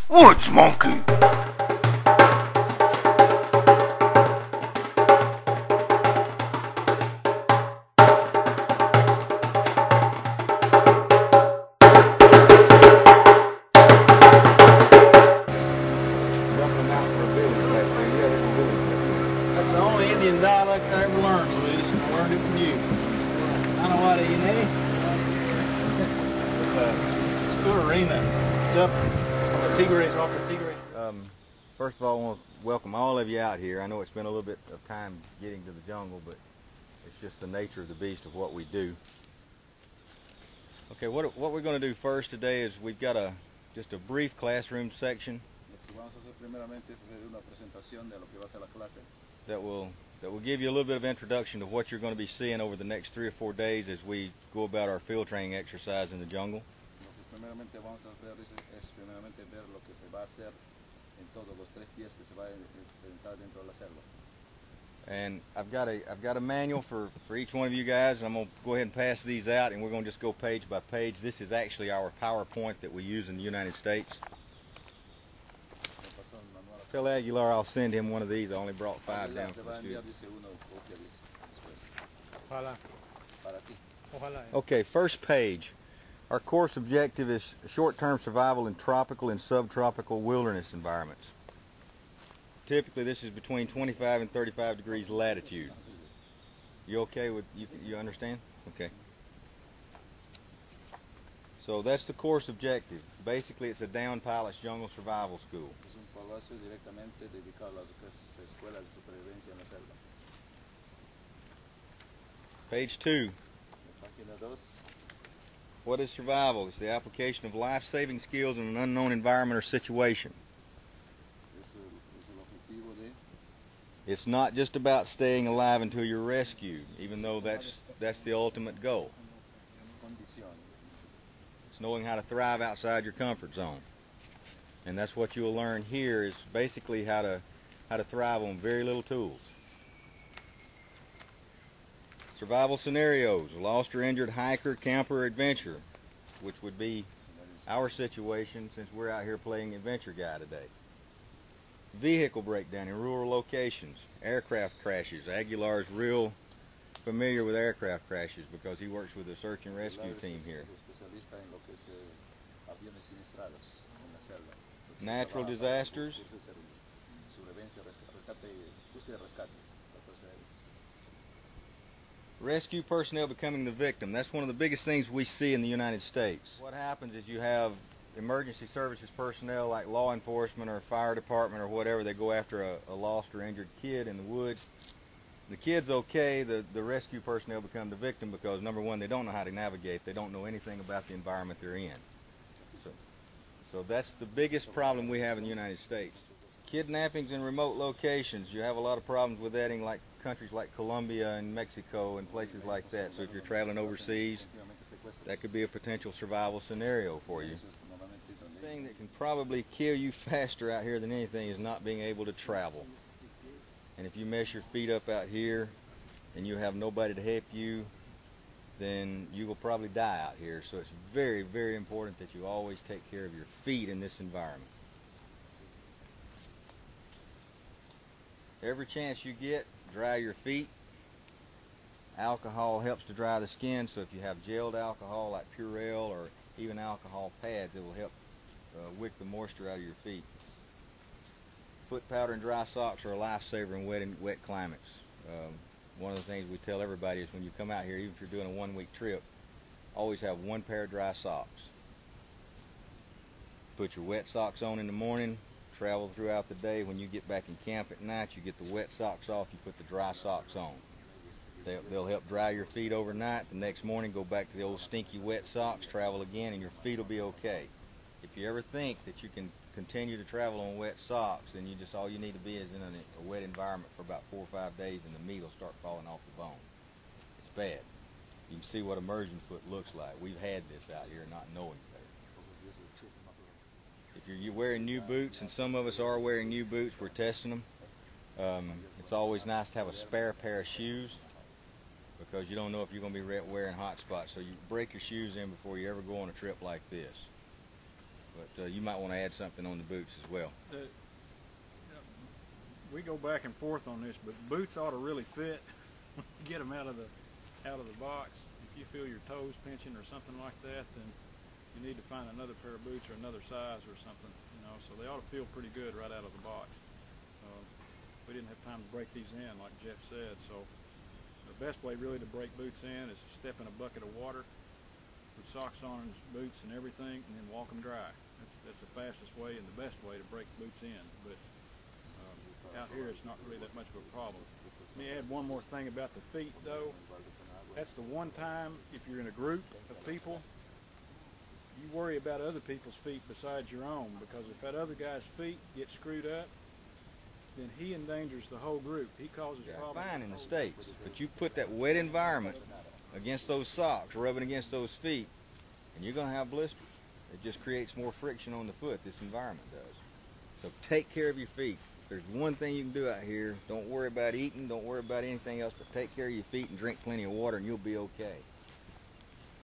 Woodsmonkey. That's the only Indian dialect I ever learned, Luis. I learned it from you. Anawada, it's Perrin. It's up on the Tigres, off the Tigres. First of all, I want to welcome all of you out here. I know it's been a little bit of time getting to the jungle, but it's just the nature of the beast of what we do. Okay, what we're going to do first today is we've got just a brief classroom section that will give you a little bit of introduction to what you're going to be seeing over the next 3 or 4 days as we go about our field training exercise in the jungle. And I've got a manual for each one of you guys, and I'm going to go ahead and pass these out, and we're going to just go page by page. This is actually our PowerPoint that we use in the United States. Tell Aguilar I'll send him one of these. I only brought 5 down for the students. Okay, first page. Our course objective is short-term survival in tropical and subtropical wilderness environments. Typically, this is between 25 and 35 degrees latitude. You okay with, you understand? Okay. So that's the course objective. Basically, it's a down pilot's jungle survival school. Page 2. What is survival? It's the application of life-saving skills in an unknown environment or situation. It's not just about staying alive until you're rescued, even though that's the ultimate goal. It's knowing how to thrive outside your comfort zone. And that's what you'll learn here, is basically how to thrive on very little tools. Survival scenarios: a lost or injured hiker, camper, or adventurer, which would be our situation since we're out here playing adventure guy today. Vehicle breakdown in rural locations, aircraft crashes. Aguilar's real familiar with aircraft crashes because he works with the search and rescue team here. Natural disasters. Rescue personnel becoming the victim. That's one of the biggest things we see in the United States. What happens is you have emergency services personnel like law enforcement or fire department or whatever. They go after a lost or injured kid in the woods. The kid's okay, the rescue personnel become the victim because, number one, they don't know how to navigate. They don't know anything about the environment they're in. So that's the biggest problem we have in the United States. Kidnappings in remote locations. You have a lot of problems with that in countries like Colombia and Mexico and places like that. So if you're traveling overseas, that could be a potential survival scenario for you. The thing that can probably kill you faster out here than anything is not being able to travel. And if you mess your feet up out here and you have nobody to help you, then you will probably die out here. So it's very, very important that you always take care of your feet in this environment. Every chance you get, dry your feet. Alcohol helps to dry the skin, so if you have gelled alcohol like Purell or even alcohol pads, it will help wick the moisture out of your feet. Foot powder and dry socks are a lifesaver in wet climates. One of the things we tell everybody is when you come out here, even if you're doing a 1-week trip, always have 1 pair of dry socks. Put your wet socks on in the morning, travel throughout the day. When you get back in camp at night, you get the wet socks off, you put the dry socks on. They'll help dry your feet overnight. The next morning, go back to the old stinky wet socks, travel again, and your feet will be okay. If you ever think that you can continue to travel on wet socks, then all you need to be is in a wet environment for about 4 or 5 days, and the meat will start falling off the bone. It's bad. You can see what immersion foot looks like. We've had this out here not knowing better. If you're wearing new boots, and some of us are wearing new boots, we're testing them. It's always nice to have a spare pair of shoes because you don't know if you're going to be wearing hot spots. So you break your shoes in before you ever go on a trip like this. But you might want to add something on the boots as well. We go back and forth on this, but boots ought to really fit. Get them out of the box. If you feel your toes pinching or something like that, then you need to find another pair of boots or another size or something. You know, so they ought to feel pretty good right out of the box. We didn't have time to break these in, like Jeff said. So the best way really to break boots in is to step in a bucket of water, put socks on and boots and everything, and then walk them dry. That's the fastest way and the best way to break boots in. But out here, it's not really that much of a problem. Let me add one more thing about the feet, though. That's the one time, if you're in a group of people, you worry about other people's feet besides your own, because if that other guy's feet get screwed up, then he endangers the whole group. He causes problems. Fine in the States, but you put that wet environment against those socks, rubbing against those feet, and you're going to have blisters. It just creates more friction on the foot, this environment does. So take care of your feet. There's one thing you can do out here. Don't worry about eating, don't worry about anything else, but take care of your feet and drink plenty of water and you'll be okay.